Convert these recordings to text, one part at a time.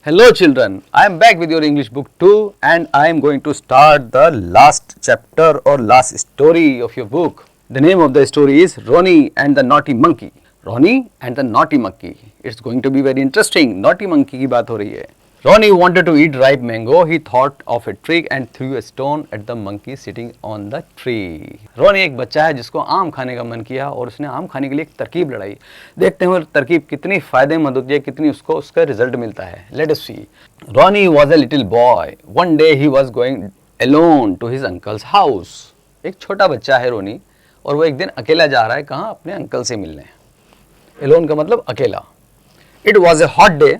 Hello children, I am back with your English book 2 and I am going to start the last chapter or last story of your book. The name of the story is Ronnie and the Naughty Monkey. Ronnie and the Naughty Monkey. It's going to be very interesting. Naughty Monkey की बात हो रही है. Ronnie wanted to eat ripe mango. He thought of a trick and threw a stone at the monkey sitting on the tree. Ronnie एक बच्चा है जिसको आम खाने का मन किया और उसने आम खाने के लिए एक तरकीब लड़ाई. देखते हैं वो तरकीब कितनी फायदेमंद होती है, कितनी उसको उसका रिजल्ट मिलता है. Let us see. Ronnie was a little boy. One day he was going alone to his uncle's house. एक छोटा बच्चा है रोनी और वो एक दिन अकेला जा रहा है कहाँ? अपने अंकल से मिलने. Alone का मतलब अकेला. It was a hot day.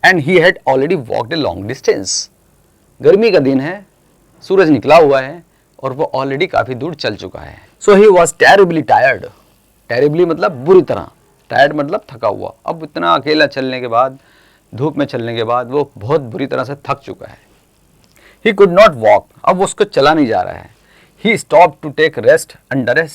And he had already walked a long distance. गर्मी का दिन है, सूरज निकला हुआ है और वो ऑलरेडी काफ़ी दूर चल चुका है. So he was terribly tired. Terribly मतलब बुरी तरह. Tired मतलब थका हुआ. अब इतना अकेला चलने के बाद, धूप में चलने के बाद वो बहुत बुरी तरह से थक चुका है. He could not walk. अब वो उसको चला नहीं जा रहा है. He stopped to take rest under a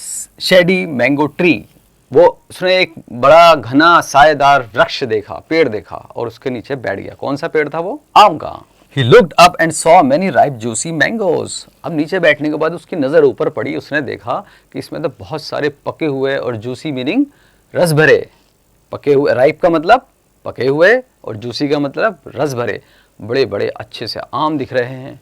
shady mango tree. वो उसने एक बड़ा घना सायेदार वृक्ष देखा, पेड़ देखा और उसके नीचे बैठ गया. कौन सा पेड़ था वो? आम का. He looked up and saw many ripe juicy mangoes. अब नीचे बैठने के बाद उसकी नज़र ऊपर पड़ी. उसने देखा कि इसमें तो बहुत सारे पके हुए और जूसी मीनिंग रस भरे. पके हुए, राइप का मतलब पके हुए और जूसी का मतलब रस भरे, बड़े बड़े अच्छे से आम दिख रहे हैं.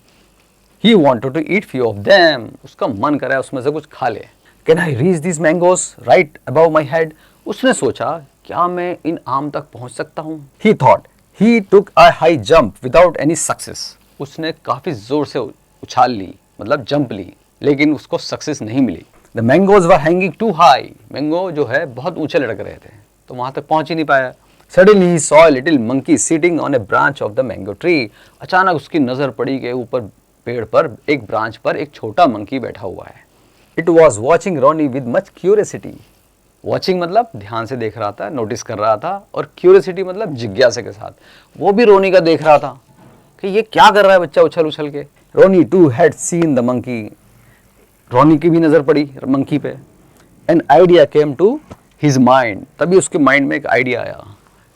He wanted to eat few of them. उसका मन कर रहा है उसमें से कुछ खा ले. Can I reach these mangoes right above my head? उसने सोचा क्या मैं इन आम तक पहुंच सकता हूं? He thought. He took a high jump without any success. उसने काफी जोर से उछाल ली, मतलब जंप ली, लेकिन उसको सक्सेस नहीं मिली. The mangoes were hanging too high. Mango जो है बहुत ऊंचे लटक रहे थे, तो वहां तक पहुंच ही नहीं पाया. Suddenly he saw a little monkey sitting on a branch of the mango tree. अचानक उसकी नजर पड़ी कि ऊपर पेड़ पर एक ब्रांच पर एक छोटा मंकी बैठा हुआ है. It was watching Ronnie with much curiosity. Watching मतलब ध्यान से देख रहा था, नोटिस कर रहा था, और curiosity मतलब जिज्ञासा के साथ. वो भी रोनी का देख रहा था कि ये क्या कर रहा है बच्चा उछल उछल के. Ronnie too had seen the monkey. रोनी की भी नजर पड़ी मंकी पे. An idea came to his mind. तभी उसके माइंड में एक आइडिया आया.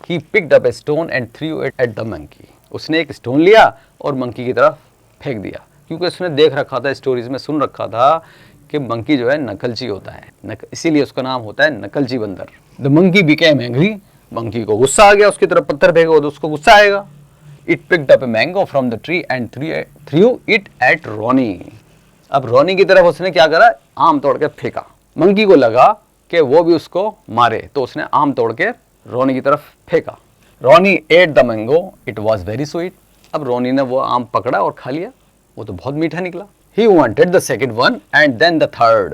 He picked up a stone and threw it at the monkey. उसने एक स्टोन लिया और मंकी की तरफ फेंक दिया, क्योंकि उसने देख रखा था, स्टोरीज में सुन रखा था कि मंकी जो है नकलची होता है, इसीलिए उसका नाम होता है नकलची बंदर. The monkey became angry. Monkey को गुस्सा आ गया. उसकी तरफ पत्थर फेंको तो उसको गुस्सा आएगा. It picked up a mango from the tree and threw it at Ronnie. अब रोनी की तरफ उसने क्या करा? आम तोड़ के फेंका. मंकी को लगा कि वो भी उसको मारे, तो उसने आम तोड़ के रोनी की तरफ फेंका. Ronnie ate the mango. It was very sweet. अब रोनी ने वो आम पकड़ा और खा लिया. वो तो बहुत मीठा निकला. He wanted the second one and then the third.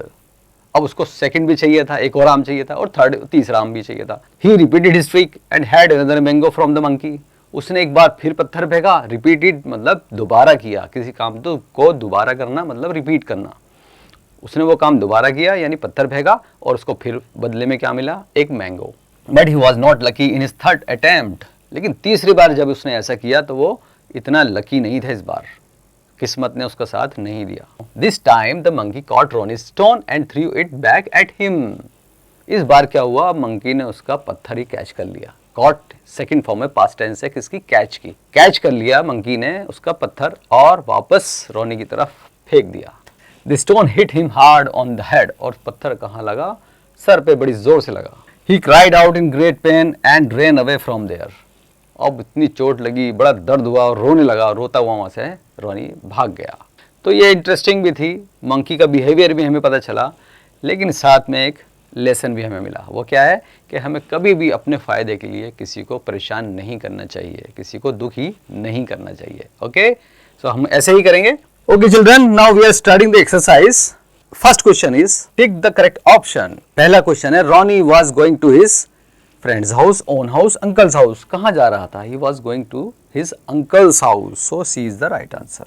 अब उसको सेकंड भी चाहिए था, एक और आम चाहिए था, और थर्ड तीसरा आम भी चाहिए था. He repeated his trick and had another mango from the monkey. उसने एक बार फिर पत्थर फेंका. Repeated मतलब दोबारा किया. किसी काम को दोबारा करना मतलब रिपीट करना. उसने वो काम दोबारा किया, यानी पत्थर फेंका, और उसको फिर बदले में क्या मिला? एक mango. But he was not lucky in his third attempt. लेकिन तीसरी बार जब उसने ऐसा किया तो वो इतना लकी नहीं था. इस बार किस्मत ने उसका साथ नहीं दिया. This time the monkey caught Ronnie's stone and threw it back at him. इस बार क्या हुआ? मंकी ने उसका पत्थर ही कैच कर लिया. Caught सेकंड फॉर्म में पास्ट टेंस है किसकी? कैच की. कैच कर लिया मंकी ने उसका पत्थर और वापस रोनी की तरफ फेंक दिया. The stone hit him hard on the head. और पत्थर कहाँ लगा? सर पे बड़ी जोर से लगा. He cried out in great pain and ran away from there. अब इतनी चोट लगी, बड़ा दर्द हुआ और रोने लगा. रोता हुआ वहाँ से रोनी भाग गया. तो ये इंटरेस्टिंग भी थी. मंकी का बिहेवियर भी हमें पता चला, लेकिन साथ में एक लेसन भी हमें मिला. वो क्या है कि हमें कभी भी अपने फ़ायदे के लिए किसी को परेशान नहीं करना चाहिए, किसी को दुखी नहीं करना चाहिए. ओके, सो हम ऐसे ही करेंगे. Okay children, now we are starting the exercise. First question is tick the correct option. पहला क्वेश्चन है Ronnie was going to his friend's house, own house, uncle's house. कहाँ जा रहा था? He was going to his uncle's house. So C is the right answer.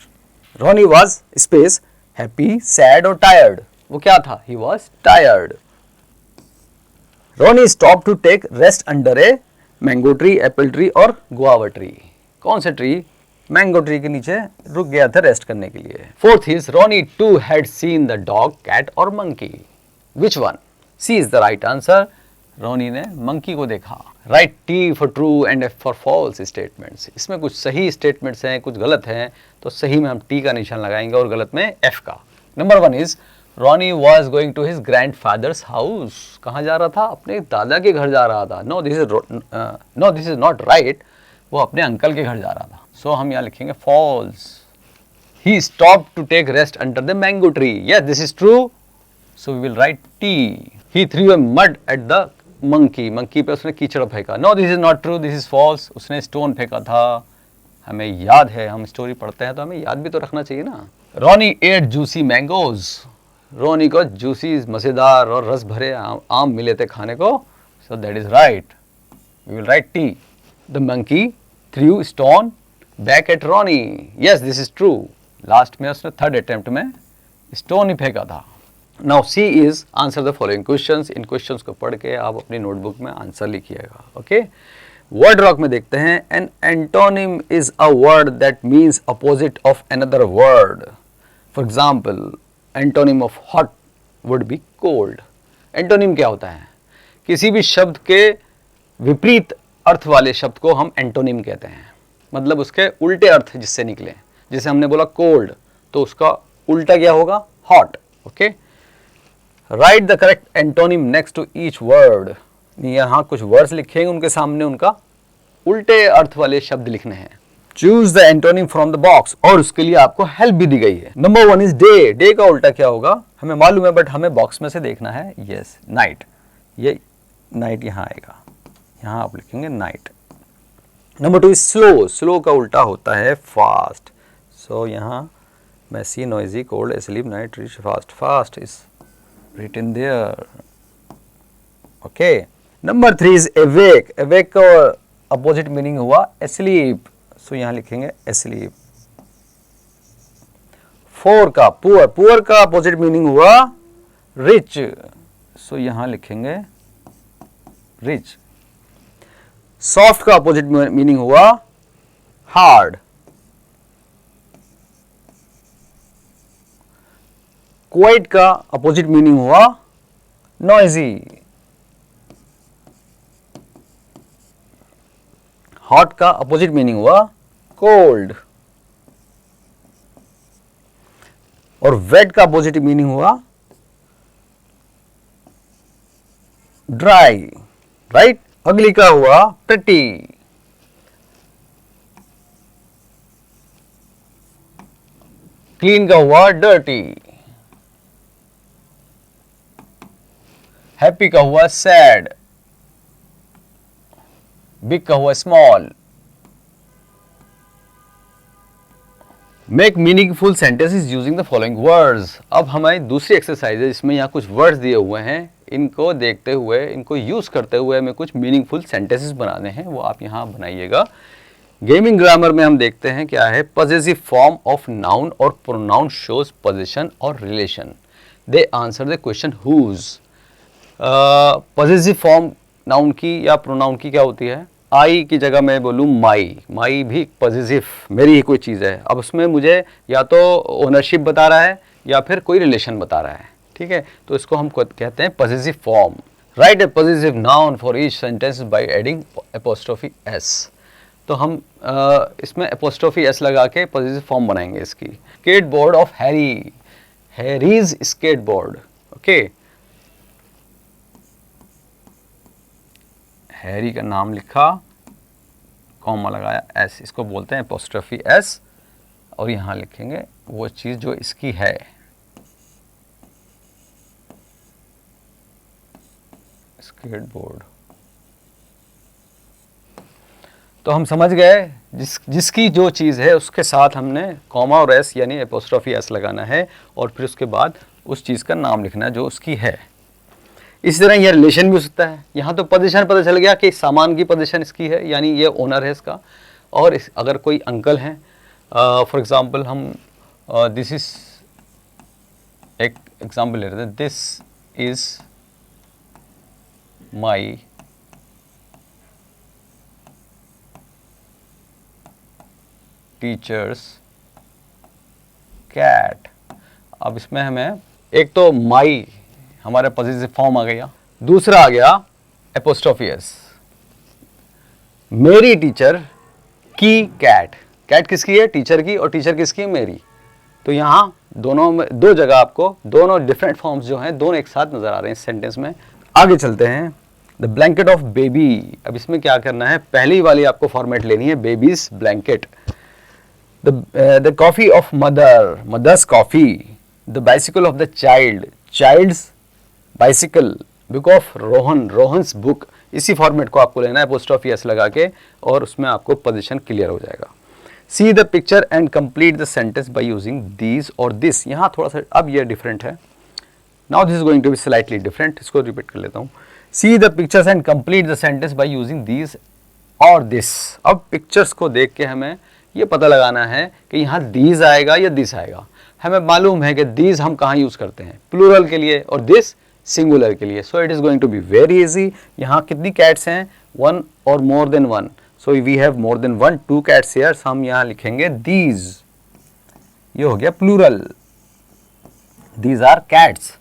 Ronnie was space happy, sad और tired. वो क्या था? He was tired. Ronnie stop to take rest under a mango tree, Apple tree और guava tree. कौन से tree? Mango tree के नीचे रुक गया था रेस्ट करने के लिए. Fourth is Ronnie to had seen the dog, cat और monkey. Which one? C is the right answer. Ronnie ने मंकी को देखा। Write T for true and F for false statements. इसमें कुछ सही स्टेटमेंट्स हैं, कुछ गलत हैं, तो सही में हम टी का निशान लगाएंगे और गलत में एफ का। Number 1 is Ronnie was going to his grandfather's house. कहाँ जा रहा था? अपने दादा के घर जा रहा था। No this is not right, वो अपने अंकल के घर जा रहा था। सो हम यहाँ लिखेंगे false. He stop to take rest under the mango tree. Yes this is true, so we will write T. He threw a mud at the monkey. Monkey पे उसने कीचड़ फेंका। No this is not true, this is false, उसने stone फेंका था। हमें याद है, हम स्टोरी पढ़ते हैं तो हमें याद भी तो रखना चाहिए ना। रोनी एट जूसी मैंगोज। रोनी को जूसी मज़ेदार और रस भरे आम मिले थे खाने को। So that is right, we will write T. The monkey threw stone back at Ronnie. Yes this is true, last में उसने थर्ड अटेम्प्ट में स्टोन ही फेंका था। Now C is answer the following questions. इन क्वेश्चंस को पढ़ के आप अपनी नोटबुक में आंसर लिखिएगा। ओके, वर्ड रॉक में देखते हैं। An antonym is a word that means opposite of another word. For example antonym of hot would be cold. Antonym क्या होता है? किसी भी शब्द के विपरीत अर्थ वाले शब्द को हम एंटोनिम कहते हैं, मतलब उसके उल्टे अर्थ जिससे निकले। जैसे हमने बोला कोल्ड, तो उसका उल्टा क्या होगा? Hot. Okay, write the correct antonym next to each word. यहाँ कुछ वर्ड्स लिखेंगे, उनके सामने उनका उल्टे अर्थ वाले शब्द लिखने हैं। Choose the antonym from the box, और उसके लिए आपको हेल्प भी दी गई है। Number 1 is day. डे का उल्टा क्या होगा हमें मालूम है, बट हमें बॉक्स में से देखना है। यस नाइट, ये नाइट यहाँ आएगा, यहाँ आप लिखेंगे night. Number 2 is slow. Slow का उल्टा होता है फास्ट। सो यहाँ messy, noisy, cold, asleep, night, rich, fast. Fast is written there. Okay. Number 3 is awake. Awake का अपोजिट मीनिंग हुआ asleep. सो यहाँ लिखेंगे asleep. 4 का poor. Poor का अपोजिट मीनिंग हुआ rich. सो यहाँ लिखेंगे rich. Soft का अपोजिट मीनिंग हुआ hard. क्वाइट का अपोजिट मीनिंग हुआ नॉइजी। हॉट का अपोजिट मीनिंग हुआ कोल्ड। और वेट का अपोजिट मीनिंग हुआ ड्राई। राइट, अगली का हुआ प्रिटी। क्लीन का हुआ डर्टी। हैप्पी का हुआ सैड। बिग का हुआ small. Make meaningful sentences using the following words. अब हमारी दूसरी एक्सरसाइज है, इसमें यहाँ कुछ वर्ड्स दिए हुए हैं, इनको देखते हुए, इनको यूज करते हुए हमें कुछ मीनिंगफुल सेंटेंसेस बनाने हैं, वो आप यहाँ बनाइएगा। गेमिंग ग्रामर में हम देखते हैं क्या है, पॉजेसिव फॉर्म ऑफ नाउन और प्रोनाउन शोज पोजीशन और relation. They answer the question whose. Possessive form noun की या प्रोनाउन की क्या होती है? आई की जगह मैं बोलूँ माई। माई भी पॉजेसिव, मेरी ही कोई चीज़ है। अब उसमें मुझे या तो ओनरशिप बता रहा है या फिर कोई रिलेशन बता रहा है। ठीक है, तो इसको हम कहते हैं possessive form. Right A possessive noun for each sentence by adding apostrophe S. तो हम इसमें एपोस्ट्रोफी एस लगा के पॉजेसिव फॉर्म बनाएंगे इसकी। Skateboard of Harry. Harry's skateboard. Okay, Harry का नाम लिखा, कॉमा लगाया, एस, इसको बोलते हैं एपोस्ट्रोफी एस। और यहाँ लिखेंगे वो चीज़ जो इसकी है। स्केटबोर्ड। तो हम समझ गए जिसकी जो चीज़ है उसके साथ हमने कॉमा और एस यानी एपोस्ट्रोफी एस लगाना है, और फिर उसके बाद उस चीज़ का नाम लिखना है जो उसकी है। इसी तरह यह रिलेशन भी हो सकता है। यहाँ तो पोजीशन पता चल गया कि सामान की पोजीशन इसकी है, यानी ये ओनर है इसका। और अगर कोई अंकल हैं, फॉर एग्जांपल हम दिस इज एक एग्जांपल ले रहे थे, this is my teacher's cat. अब इसमें हमें एक तो माई हमारा पॉजिटिव फॉर्म आ गया, दूसरा आ गया apostrophe s. मेरी टीचर की कैट, कैट किसकी है? टीचर की, और टीचर किसकी है? मेरी. तो यहाँ दोनों में दो जगह आपको दोनों डिफरेंट फॉर्म्स जो हैं दोनों एक साथ नजर आ रहे हैं इस सेंटेंस में. आगे चलते हैं. The blanket of baby. अब इसमें क्या करना है? पहली वाली आपको फॉर्मेट लेनी है, baby's blanket. The coffee of mother, mother's coffee. The bicycle of the child, child's bicycle. Book of Rohan, Rohan's book. इसी फॉर्मेट को आपको लेना है एपोस्ट्रोफी एस लगा के, और उसमें आपको पोजीशन क्लियर हो जाएगा. See the picture and complete the sentence by using these और दिस. यहाँ थोड़ा सा अब ये डिफरेंट है. Now this is going to be slightly different. इसको रिपीट कर लेता हूँ. See the pictures and complete the sentence by using these और दिस. अब पिक्चर्स को देख के हमें ये पता लगाना है कि यहाँ दीज आएगा या दिस आएगा. हमें मालूम है कि दीज हम कहाँ यूज करते हैं? प्लूरल के लिए, और दिस सिंगुलर के लिए. So it is going to be very easy. यहाँ कितनी कैट्स हैं? वन और more than one. So we have more than one, two cats here. हम यहाँ लिखेंगे दीज. ये हो गया plural. These are cats.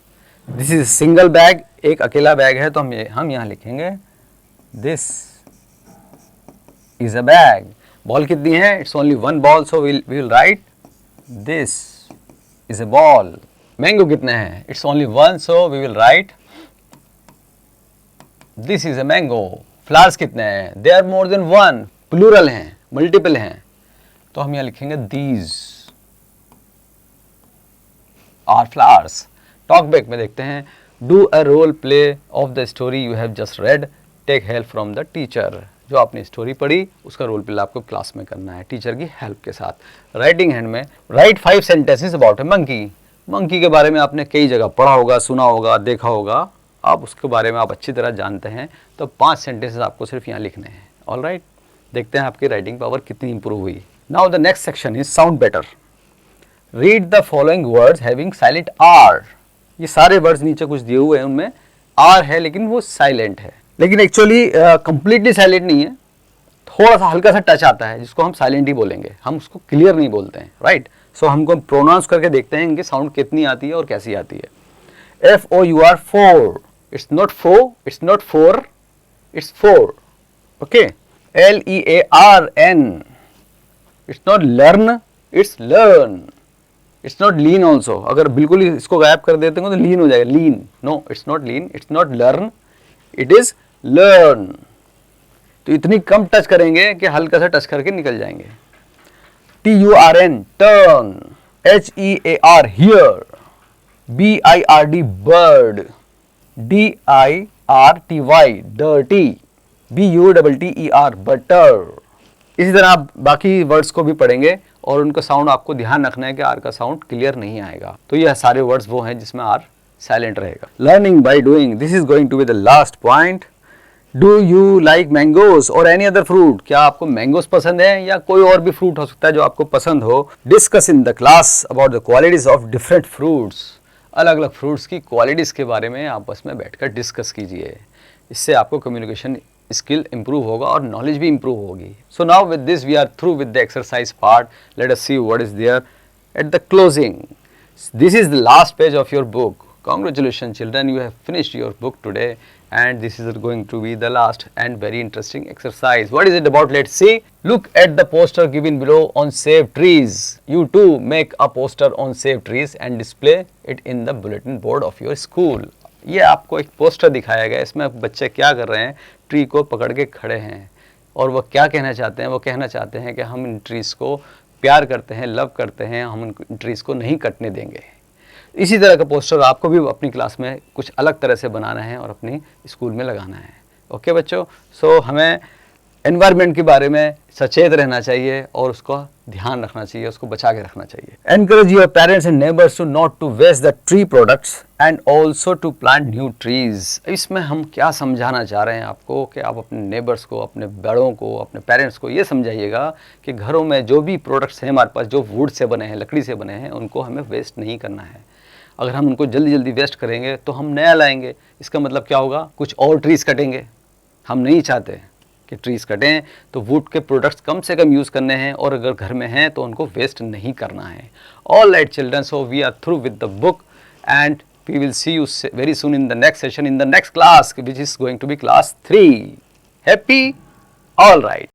This is single bag, एक अकेला बैग है, तो हम यहाँ लिखेंगे this is a bag. Ball कितनी है? It's only one ball, so we will write this is a ball. Mango कितने हैं? It's only one, so we will write this is a mango. Flowers कितने हैं? They are more than one, plural हैं, multiple हैं, तो हम यहाँ लिखेंगे these are flowers. Talk back में देखते हैं. Do a role play of the story you have just read. Take help from the teacher. जो आपने स्टोरी पढ़ी उसका रोल प्ले आपको क्लास में करना है टीचर की हेल्प के साथ. राइटिंग हैंड में right 5 sentences about a monkey. Monkey के बारे में आपने कई जगह पढ़ा होगा, सुना होगा, देखा होगा. आप उसके बारे में आप अच्छी तरह जानते हैं, तो 5 सेंटेंसेस आपको सिर्फ यहाँ लिखने हैं. ऑल राइट, देखते हैं आपकी राइटिंग पावर कितनी इंप्रूव हुई. Now the next section is sound better. Read the following words having silent r. ये सारे वर्ड्स नीचे कुछ दिए हुए हैं, उनमें आर है लेकिन वो साइलेंट है, लेकिन एक्चुअली कंप्लीटली साइलेंट नहीं है. थोड़ा सा हल्का सा टच आता है जिसको हम साइलेंट ही बोलेंगे, हम उसको क्लियर नहीं बोलते हैं. राइट, सो हमको प्रोनाउंस करके देखते हैं इनकी साउंड कितनी आती है और कैसी आती है. FOUR, four. It's not four, it's not four, it's four. Okay. LEARN, it's not learn, it's learn. It's not lean also. अगर बिल्कुल ही इसको गायब कर देते हैं तो लीन हो जाएगा. Lean, no, it's not lean. It's not learn, it is learn. तो इतनी कम टच करेंगे कि हल्का सा टच करके निकल जाएंगे. TURN, turn. HEAR, here. BIRD, bird. DIRTY, dirty. BUTTER, butter. इसी तरह आप बाकी वर्ड्स को भी पढ़ेंगे और उनका साउंड आपको ध्यान रखना है कि आर का साउंड क्लियर नहीं आएगा. तो यह सारे वर्ड्स वो हैं जिसमें आर साइलेंट रहेगा. Learning by doing, this is going to be the last point. Do you like mangoes और एनी अदर फ्रूट. क्या आपको मैंगोज पसंद है या कोई और भी फ्रूट हो सकता है जो आपको पसंद हो. Discuss in the class about the qualities of different fruits. अलग अलग फ्रूट्स की क्वालिटीज के बारे में आपस में बैठकर डिस्कस कीजिए. इससे आपको कम्युनिकेशन स्किल इंप्रूव होगा और नॉलेज भी इंप्रूव होगी. So now with this we are through with the exercise part. Let us see what is there at the closing. This is the last page of your book. Congratulations children, you have finished your book today, and this is going to be the last and very interesting exercise. What is it about? Let's see. Look at the poster given below on save trees. You too make a poster on save trees and display it in the bulletin board of your school. ये आपको एक poster दिखाया गया है. इसमें बच्चे क्या कर रहे हैं? ट्री को पकड़ के खड़े हैं और वो क्या कहना चाहते हैं? वो कहना चाहते हैं कि हम इन ट्रीज को प्यार करते हैं, लव करते हैं, हम इन ट्रीज को नहीं कटने देंगे. इसी तरह का पोस्टर आपको भी अपनी क्लास में कुछ अलग तरह से बनाना है और अपनी स्कूल में लगाना है. ओके बच्चों, सो हमें एनवायरनमेंट के बारे में सचेत रहना चाहिए और उसको ध्यान रखना चाहिए, उसको बचा के रखना चाहिए. Encourage your parents and neighbours to not to waste the tree products and also to plant new trees. इसमें हम क्या समझाना चाह रहे हैं आपको कि आप अपने नेबर्स को, अपने बड़ों को, अपने पेरेंट्स को ये समझाइएगा कि घरों में जो भी प्रोडक्ट्स हैं हमारे पास, जो वुड से बने हैं, लकड़ी से बने हैं, उनको हमें वेस्ट नहीं करना है. अगर हम उनको जल्दी जल्दी वेस्ट करेंगे तो हम नया लाएंगे. इसका मतलब क्या होगा? कुछ और ट्रीज़ कटेंगे. हम नहीं चाहते कि ट्रीज़ कटें, तो वुड के प्रोडक्ट्स कम से कम यूज़ करने हैं और अगर घर में हैं तो उनको वेस्ट नहीं करना है. All right children, so we are through with the book and We will see you very soon in the next session, in the next class, which is going to be class 3. Happy? All right.